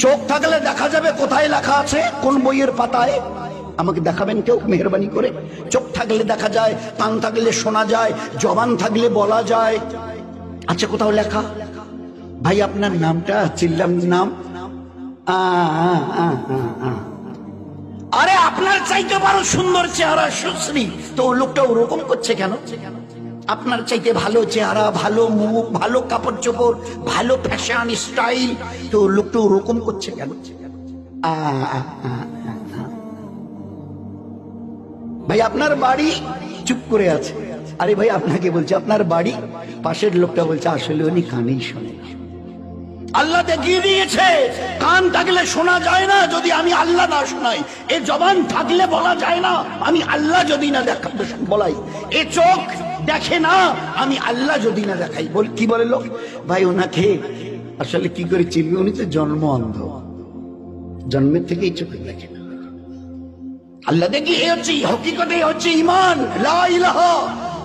চোখ থাকলে দেখা যাবে কোথায় লেখা আছে, কোন বইয়ের পাতায়? আমাকে দেখাবেন কেউ মেহেরবানি করে? চোখ থাকলে দেখা যায়, কান থাকলে শোনা যায়, জবান থাকলে বলা যায়। আচ্ছা কোথাও লেখা? ভাই আপনার নামটা চিল্লাম নাম, আরে আপনার চাইতে বড় সুন্দর চেহারা সুশ্রী, তো লোকটা ওরকম করছে কেন? আপনার চাইতে ভালো চেহারা, ভালো মুখ, ভালো কাপড় চোপড়, ভালো ফ্যাশন স্টাইল, তো লোকটা ওরকম করছে কেন? ভাই আপনার বাড়ি? চুপ করে আছে। আরে ভাই আপনাকে বলছে আপনার বাড়ি। পাশের লোকটা বলছে আসলে উনি কানেই শোনে। আল্লাহ দেখিয়ে দিয়েছে কান থাকলে শোনা যায় না যদি আমি আল্লাহ না শোনাই, এ জবান থাকলে বলা যায় না আমি আল্লাহ যদি না বলাই, এ চোখ দেখে না আমি আল্লাহ যদি না দেখাই। কি বলে লোক? ভাই ওনাকে আসলে কি করে চিনবে? উনি তো জন্ম অন্ধ, জন্মের থেকেই চোখে দেখে না। আল্লাহ দেখি এ হচ্ছে হকিকতে, হচ্ছে ঈমান, লা ইলাহা।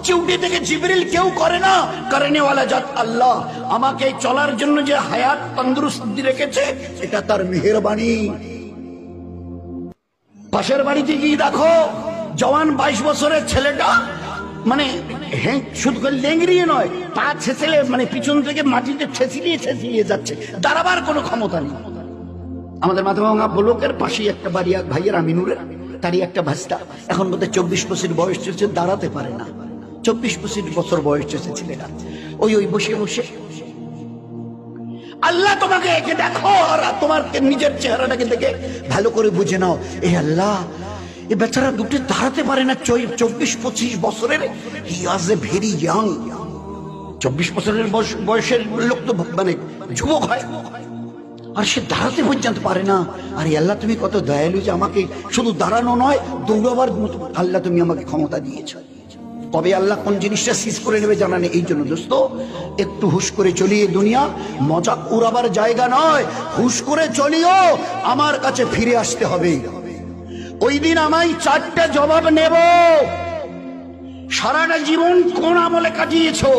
চিউটি থেকে জিবরিল কেউ করে না, করেনেওয়ালা জাত আল্লাহ। আমাকে চলার জন্য যে হায়াত তন্দুরুস্তি রেখেছে এটা তার মেহেরবানি। পাশের বাড়িতে গিয়ে দেখো জওয়ান 22 বছরের ছেলেটা, মানে শুধু লেংড়িয়ে নয়, পা ছেঁচেলে মানে পিছন থেকে মাটিতে ছেঁচিলিয়ে যাচ্ছে, দাঁড়াবার কোনো ক্ষমতা নেই। আমাদের মাথাভাঙা ব্লকের পাশেই একটা বাড়ি, এক ভাইয়ের আমিনুরের, তারই একটা ভাস্তা, এখন বোধহয় 24-25 বয়স চলছে, দাঁড়াতে পারে না। 24-25 বছর বয়স চলছে ছেলেটা, ওই বসে বসে আল্লাহ তোমাকে একে দেখো আর তোমার নিজের চেহারাটাকে দেখে ভালো করে বুঝে নাও। এই আল্লাহ, এই বেচারা দুটো দাঁড়াতে পারে না, 24-25 বছরের, হি ওয়াজ এ ভেরি ইয়াং। 24 বছরের বয়সের লোক তো মানে যুবক হয়, আর সে দাঁড়াতে পর্যন্ত পারে না। আরে আল্লাহ তুমি কত দয়ালু যে আমাকে শুধু দাঁড়ানো নয়, দৌড়াবার মতো আল্লাহ তুমি আমাকে ক্ষমতা দিয়েছ। তবে আল্লাহ কোন জিনিসটা সিজ করে নেবে জানা নেই। এই জন্য দোস্ত একটু হুশ করে চলিয়ে, দুনিয়া মজাক উড়াবার জায়গা নয়, হুশ করে চলিও, আমার কাছে ফিরে আসতে হবে। ওই দিন আমায় 4টা জবাব নেব। সারাটা জীবন কোন আমলে কাটিয়েছো?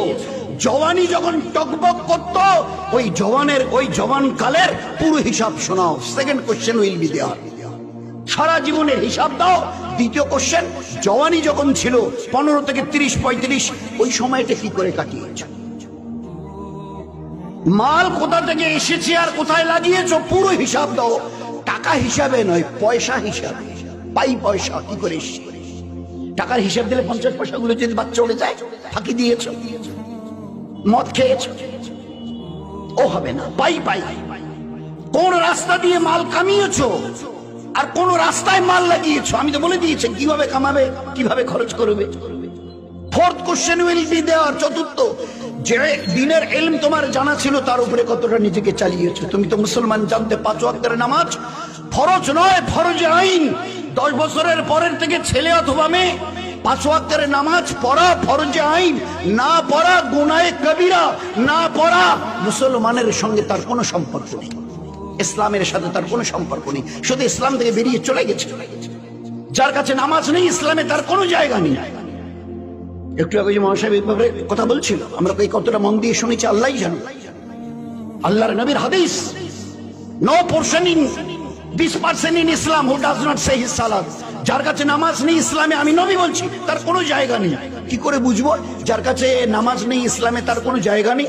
জওয়ানি যখন টকবক করত, ওই জওয়ান কালের পুরো হিসাব শোনাও। Second question will be there, সারা জীবনের হিসাব দাও। দ্বিতীয় কোশ্চেন, জওয়ানি যখন ছিল 15 থেকে 30-35, ওই সময়টা কি করে কাটিয়েছো? মাল কোথা থেকে এসেছে আর কোথায় লাগিয়েছো পুরো হিসাব দাও। টাকা হিসাবে নয়, পয়সা হিসাবে, পাই পয়সা কি করে এসেছে। টাকার হিসাব দিলে 50 পয়সা গুলো যদি বাদ চলে যায়, ফাঁকি দিয়েছো, মদ খেয়েছো, ও হবে না। পাই কোন রাস্তা দিয়ে মাল কামিয়েছো আর কোন রাস্তায় মাল লাগিয়েছো, আমি তো বলে দিয়েছি কিভাবে কামাবে, কিভাবে খরচ করবে। Fourth question will be there. চতুর্থ, যে দিনের ইলম তোমার জানা ছিল তার উপরে কতটা নিজেকে চালিয়েছো। তুমি তো মুসলমান, জানতে 5 ওয়াক্তের নামাজ ফরজ নয়, ফরজে আইন। 10 বছরের পরের থেকে ছেলে অথবা মেয়ে 5 ওয়াক্তের নামাজ পড়া ফরজে আইন, না পড়া গুনাহে কবিরা, না পড়া মুসলমানের সঙ্গে তার কোনো সম্পর্ক নেই, ইসলামের সাথে তার কোনো সম্পর্ক নেই, শুধু ইসলাম থেকে বেরিয়ে চলে গেছে। যার কাছে নামাজ নেই, ইসলামে তার কোনো জায়গা নেই। একটু আগে যে মহাসাহেব এই ব্যাপারে কথা বলছিল, আমরা এই কতটা মন দিয়ে শুনেছি আল্লাহই জানে। আল্লাহর নবীর হাদিস, no portion in this person in Islam who does not say his সালাত। যার কাছে নামাজ নেই ইসলামে, আমি নবী বলছি, তার কোনো জায়গা নেই। কি করে বুঝবো যার কাছে নামাজ নেই ইসলামে তার কোনো জায়গা নেই?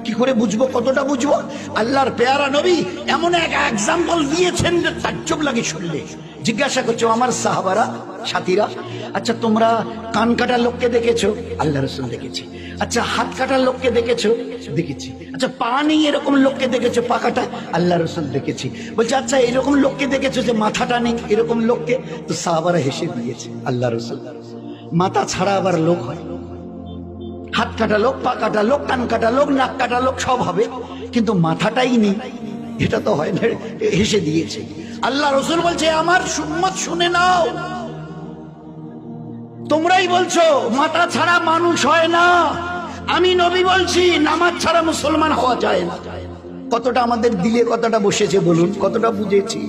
কি করে বুঝবো? কতটা বুঝবো? আল্লাহর পেয়ারা নবী এমন এক এক্সাম্পল দিয়েছেন যে তাজ্জব লাগে শুনলে। জিজ্ঞাসা করছো আমার সাহাবারা, সাথীরা, আচ্ছা তোমরা কান কাটা লোককে দেখেছো? আল্লাহ রাসূল দেখেছি। আচ্ছা হাত কাটা লোককে দেখেছো? দেখেছি। আচ্ছা পা নেই এরকম লোককে দেখেছো? পা কাটা? আল্লাহ রাসূল দেখেছি। বলছে আচ্ছা এরকম লোককে দেখেছো যে মাথাটা নেই এরকম লোককে? তো সাহাবারা হেসে দিয়েছে। আল্লাহ রাসূল, মাথা ছাড়া আবার লোক হয়? হাত কাটা লোক, পা কাটা লোক, কান কাটা লোক, নাক কাটা লোক সব হবে, কিন্তু মাথাটাই নেই, এটা তো হয় না। হেসে দিয়েছে। আল্লাহ রাসূল বলছে আমার উম্মত শুনে নাও, তোমরাই বলছো মাথা ছাড়া মানুষ হয় না, আমি নবী বলছি নামাজ ছাড়া মুসলমান হওয়া যায় না। কতটা আমাদের দিলে কতটা বসেছে বলুন, কতটা বুঝেছি।